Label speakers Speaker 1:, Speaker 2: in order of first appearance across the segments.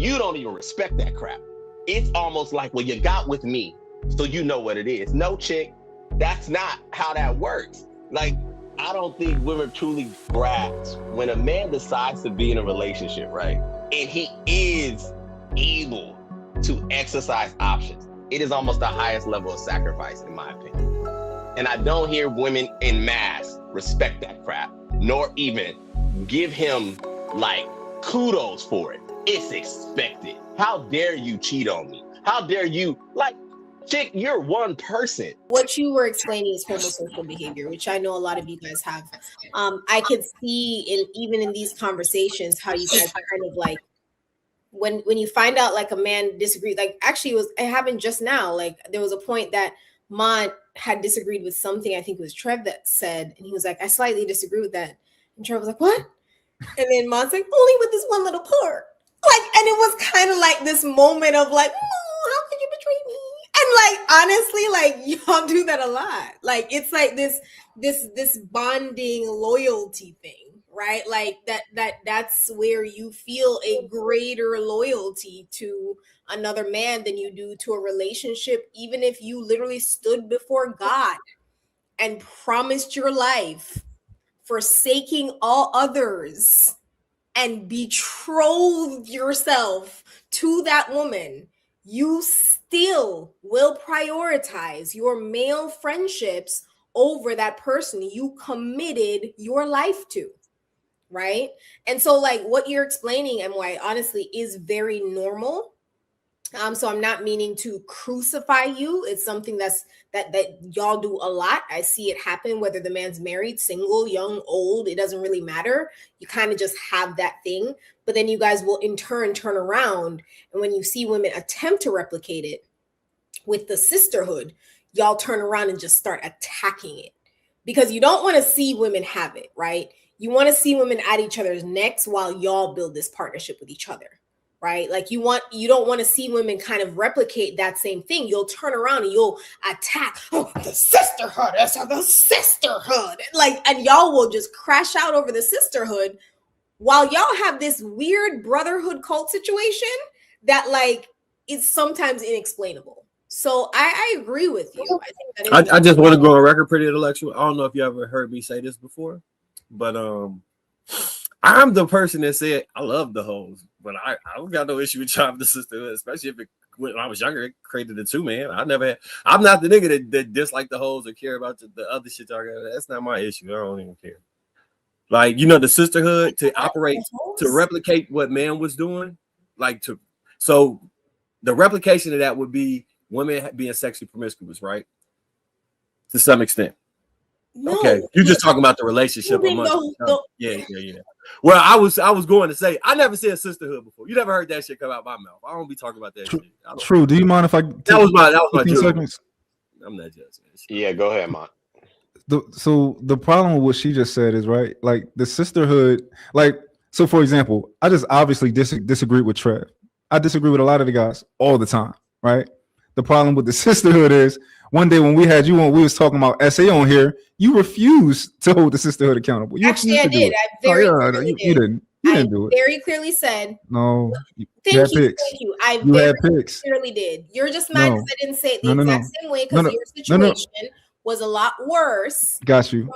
Speaker 1: you don't even respect that crap. It's almost like, well, you got with me, so you know what it is. No, chick, that's not how that works. Like, I don't think women truly grasp when a man decides to be in a relationship, right? And he is able to exercise options. It is almost the highest level of sacrifice, in my opinion. And I don't hear women in mass respect that crap, nor even give him like kudos for it. It's expected. How dare you cheat on me? How dare you, like, chick, you're one person.
Speaker 2: What you were explaining is homosocial behavior, which I know a lot of you guys have. I could see even in these conversations how you guys kind of like when you find out like a man disagreed. Like actually, it happened just now. Like there was a point that Mont had disagreed with something. I think it was Trev that said, and he was like, "I slightly disagree with that." And Trev was like, "What?" And then Mont's like, "Only with this one little part." Like, and it was kind of like this moment of like, "Oh, how could you betray me?" And like honestly, like y'all do that a lot. Like it's like this bonding loyalty thing, right? Like that's where you feel a greater loyalty to another man than you do to a relationship, even if you literally stood before God and promised your life, forsaking all others, and betrothed yourself to that woman. You still will prioritize your male friendships over that person you committed your life to, right? And so like what you're explaining, MY, honestly is very normal. So I'm not meaning to crucify you. It's something that y'all do a lot. I see it happen, whether the man's married, single, young, old, it doesn't really matter. You kind of just have that thing. But then you guys will in turn turn around. And when you see women attempt to replicate it with the sisterhood, y'all turn around and just start attacking it. Because you don't want to see women have it, right? You want to see women at each other's necks while y'all build this partnership with each other. Right? Like you don't want to see women kind of replicate that same thing. You'll turn around and you'll attack, oh, the sisterhood, that's the sisterhood. Like, and y'all will just crash out over the sisterhood while y'all have this weird brotherhood cult situation that like is sometimes inexplainable. So I agree with you. I think that
Speaker 3: I just want to go on record pretty intellectual. I don't know if you ever heard me say this before, but I'm the person that said I love the hoes, but I don't got no issue with chopping the sisterhood, especially if when I was younger, it created a two man. I'm not the nigga that dislike the hoes or care about the other shit y'all got. That's not my issue. I don't even care. Like, you know, the sisterhood to operate to replicate what man was doing, so the replication of that would be women being sexually promiscuous, right? To some extent. No, okay, you're just talking about the relationship amongst yeah. Well, I was going to say I never said sisterhood before. You never heard that shit come out my mouth. I don't be talking about that shit.
Speaker 4: True. Do you mind if I?
Speaker 3: That was my seconds? I'm not judging.
Speaker 1: Yeah, go ahead, Mont.
Speaker 4: So the problem with what she just said is right. Like the sisterhood, like so. For example, I just obviously disagree with Trev. I disagree with a lot of the guys all the time. Right. The problem with the sisterhood is one day when we had you on, we was talking about SA on here. You refused to hold the sisterhood accountable.
Speaker 2: Actually, I did. I very clearly
Speaker 4: you didn't. You didn't do it.
Speaker 2: Very clearly said.
Speaker 4: No.
Speaker 2: Thank you. I very clearly did. You're just mad because I didn't say it the exact same way because your situation was a lot worse.
Speaker 4: Got you.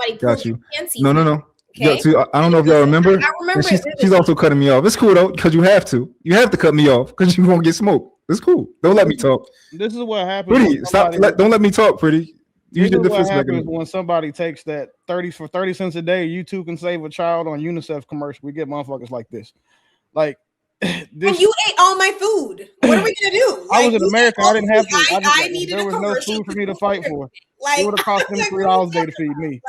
Speaker 4: No. Okay. Yeah, I don't know if y'all remember.
Speaker 2: I remember.
Speaker 4: She's also cutting me off. It's cool though, because you have to. You have to cut me off because you won't get smoked. It's cool. Don't let me talk.
Speaker 5: This is what happens.
Speaker 4: Pretty, stop. Don't let me talk, Pretty.
Speaker 5: This is what happens when somebody takes that 30 cents a day. You too can save a child on UNICEF commercial. We get motherfuckers like this. Like
Speaker 2: and you ate all my food. What are we gonna do?
Speaker 5: I was in America. I didn't have to. There was no food for me to fight for. It would have cost them $3 a day to feed me.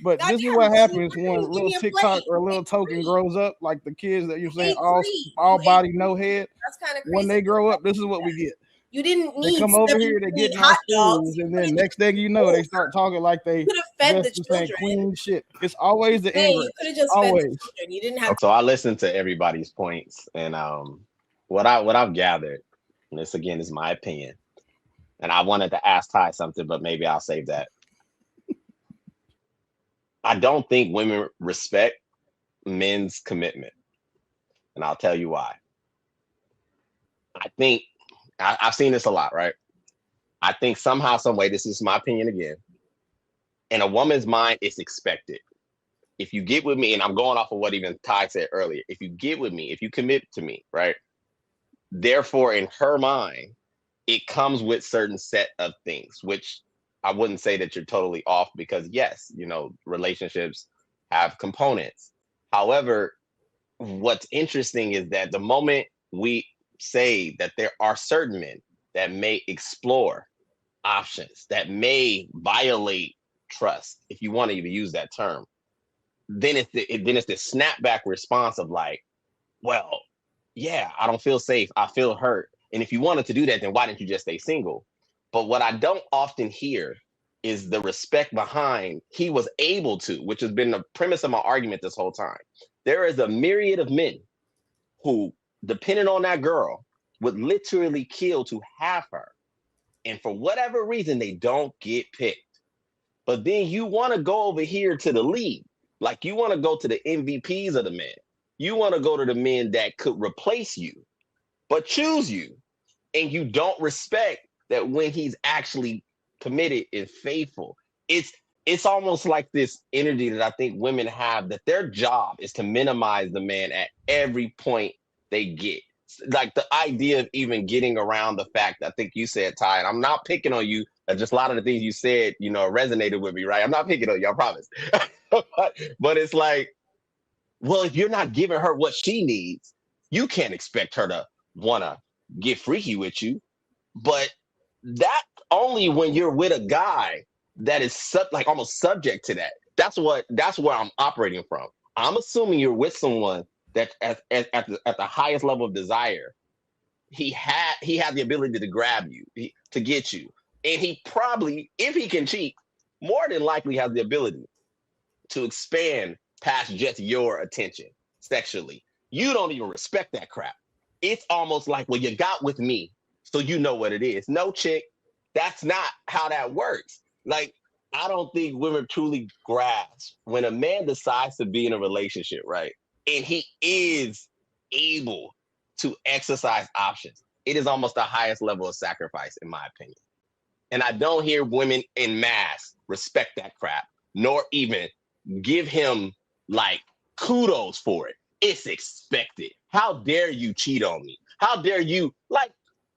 Speaker 5: But this is what happens when a little TikTok or a little token grows up, like the kids that you're saying all body, no head.
Speaker 2: That's kind of crazy.
Speaker 5: When they grow up, this is what we get.
Speaker 2: You didn't need.
Speaker 5: They come over here, they get hot dogs, and then next thing you know, they start talking like they
Speaker 2: could have fed the children.
Speaker 5: Queen shit. It's always the English.
Speaker 2: You could have just fed the children. You didn't have.
Speaker 1: So I listened to everybody's points, and what I've gathered, and this again is my opinion, and I wanted to ask Ty something, but maybe I'll save that. I don't think women respect men's commitment, and I'll tell you why. think I've seen this a lot, right? I think somehow, some way, this is my opinion again. In a woman's mind, it's expected. If you get with me, and I'm going off of what even Ty said earlier, if you get with me, if you commit to me, right? Therefore, in her mind, it comes with certain set of things, which I wouldn't say that you're totally off, because yes, you know, relationships have components. However, what's interesting is that the moment we say that there are certain men that may explore options, that may violate trust, if you want to even use that term, then it's the snapback response of like, well, yeah, I don't feel safe, I feel hurt. And if you wanted to do that, then why didn't you just stay single? But what I don't often hear is the respect behind he was able to, which has been the premise of my argument this whole time. There is a myriad of men who, depending on that girl, would literally kill to have her. And for whatever reason, they don't get picked. But then you want to go over here to the league. Like, you want to go to the MVPs of the men. You want to go to the men that could replace you, but choose you. And you don't respect that when he's actually committed and faithful. It's almost like this energy that I think women have, that their job is to minimize the man at every point they get. Like the idea of even getting around the fact, I think you said, Ty, and I'm not picking on you, just a lot of the things you said, you know, resonated with me, right? I'm not picking on you, I promise. But it's like, well, if you're not giving her what she needs, you can't expect her to want to get freaky with you. But that only when you're with a guy that is like almost subject to that. That's where I'm operating from. I'm assuming you're with someone that at the highest level of desire, he had the ability to grab you, to get you. And he probably, if he can cheat, more than likely has the ability to expand past just your attention sexually. You don't even respect that crap. It's almost like, well, you got with me, so you know what it is. No, chick, that's not how that works. Like, I don't think women truly grasp when a man decides to be in a relationship, right? And he is able to exercise options. It is almost the highest level of sacrifice, in my opinion. And I don't hear women in mass respect that crap, nor even give him like kudos for it. It's expected. How dare you cheat on me? How dare you? Like,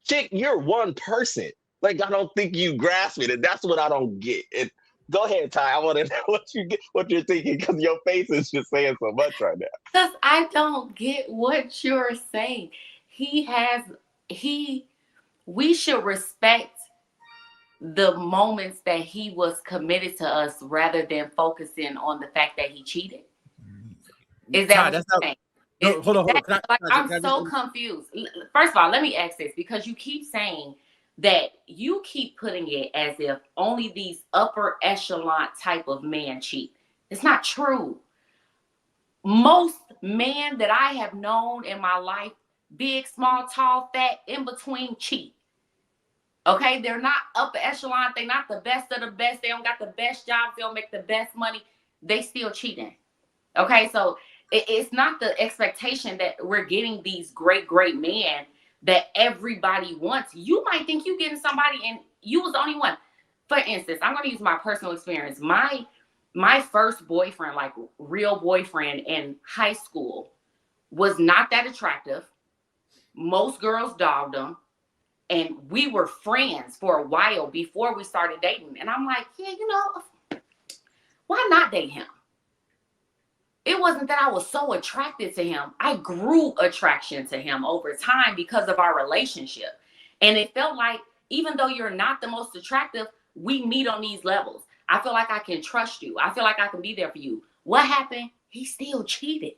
Speaker 1: chick, you're one person. Like, I don't think you grasp it, and that's what I don't get. Go ahead, Ty. I want to know what you're thinking, because your face is just saying so much right now.
Speaker 6: Because I don't get what you're saying. We should respect the moments that he was committed to us rather than focusing on the fact that he cheated. Is that what you're saying?
Speaker 3: No, hold on.
Speaker 6: I'm so confused. First of all, let me ask this, because you keep saying that you keep putting it as if only these upper echelon type of men cheat. It's not true. Most men that I have known in my life, big, small, tall, fat, in between, cheat. Okay, they're not upper echelon. They're not the best of the best. They don't got the best jobs. They don't make the best money. They still cheating. Okay, so it's not the expectation that we're getting these great, great men that everybody wants. You might think you're getting somebody and you was the only one. For instance, I'm going to use my personal experience. My first boyfriend, like real boyfriend in high school, was not that attractive. Most girls dogged him. And we were friends for a while before we started dating. And I'm like, yeah, you know, why not date him? It wasn't that I was so attracted to him. I grew attraction to him over time because of our relationship. And it felt like, even though you're not the most attractive, we meet on these levels. I feel like I can trust you. I feel like I can be there for you. What happened? He still cheated.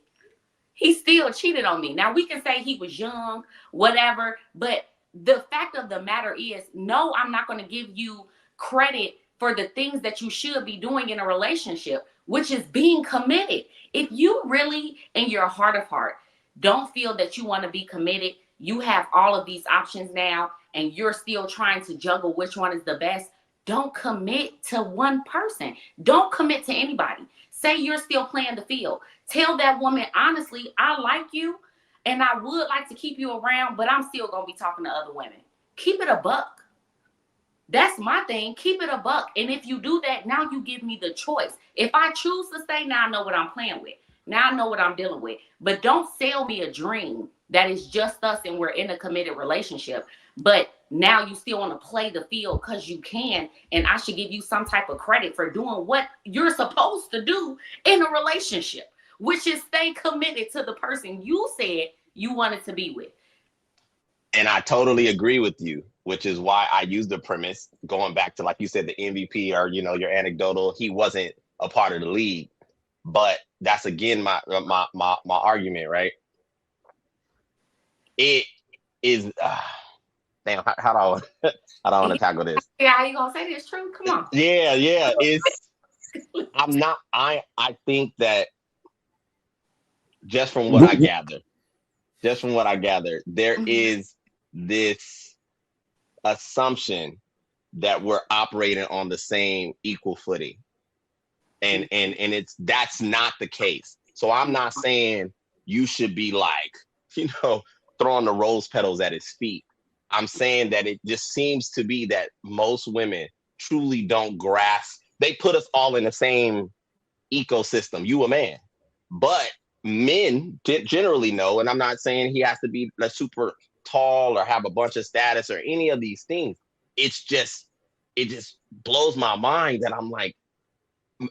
Speaker 6: He still cheated on me. Now, we can say he was young, whatever, but the fact of the matter is, no, I'm not going to give you credit for the things that you should be doing in a relationship, which is being committed. If you really, in your heart of heart, don't feel that you want to be committed, you have all of these options now, and you're still trying to juggle which one is the best, don't commit to one person. Don't commit to anybody. Say you're still playing the field. Tell that woman, honestly, I like you, and I would like to keep you around, but I'm still gonna be talking to other women. Keep it a buck. That's my thing. Keep it a buck. And if you do that, now you give me the choice. If I choose to stay, now I know what I'm playing with. Now I know what I'm dealing with. But don't sell me a dream that is just us and we're in a committed relationship. But now you still want to play the field because you can. And I should give you some type of credit for doing what you're supposed to do in a relationship, which is stay committed to the person you said you wanted to be with.
Speaker 1: And I totally agree with you, which is why I use the premise going back to, like you said, the MVP or, your anecdotal, he wasn't a part of the league. But that's again my argument, right? It is damn, how do I want to tackle this?
Speaker 6: Yeah, how you gonna say this? True? Come on.
Speaker 1: Yeah. It's I think that just from what I gather, there is this assumption that we're operating on the same equal footing. And that's not the case. So I'm not saying you should be like, throwing the rose petals at his feet. I'm saying that it just seems to be that most women truly don't grasp. They put us all in the same ecosystem. You a man, but men generally know, and I'm not saying he has to be like super tall or have a bunch of status or any of these things. It just blows my mind that I'm like,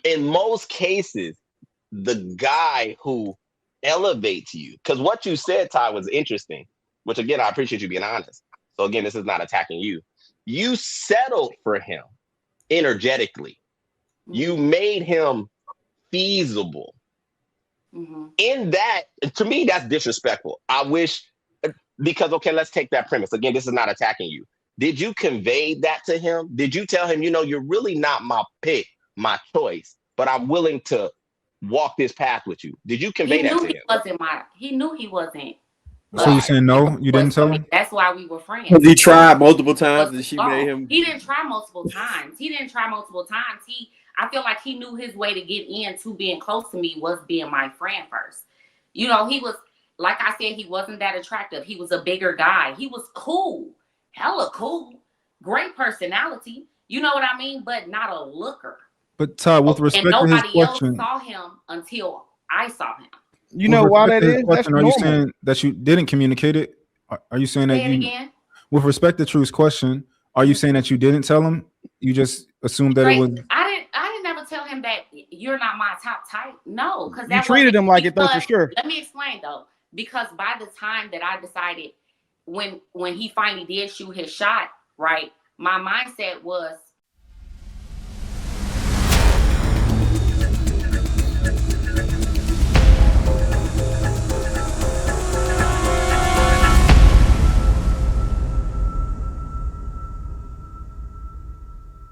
Speaker 1: in most cases, the guy who elevates you, because what you said, Ty, was interesting, which again, I appreciate you being honest. So again, this is not attacking you. You settled for him energetically. You made him feasible. In that, to me, that's disrespectful. I wish, because, okay, let's take that premise. Again, this is not attacking you. Did you convey that to him? Did you tell him, you're really not my pick, my choice, but I'm willing to walk this path with you? Did you convey that to him?
Speaker 6: He knew he wasn't.
Speaker 4: So you're saying no? You didn't tell him?
Speaker 6: That's why we were friends.
Speaker 3: Because he tried multiple times and she made him.
Speaker 6: He didn't try multiple times. I feel like he knew his way to get into being close to me was being my friend first. He was, like I said, he wasn't that attractive. He was a bigger guy. He was cool. Hella cool. Great personality. You know what I mean? But not a looker.
Speaker 4: But Todd, with respect to his question,
Speaker 6: nobody else saw him until I saw him.
Speaker 5: You know why that is?
Speaker 4: That's normal. Are you saying that you didn't communicate it? Are you saying that you,
Speaker 6: again?
Speaker 4: With respect to True's question, are you saying that you didn't tell him? You just assumed that it was.
Speaker 6: I didn't ever tell him that you're not my top type. No, because
Speaker 5: you treated him like it though, for sure.
Speaker 6: Let me explain though, because by the time that I decided, when he finally did shoot his shot, right, my mindset was,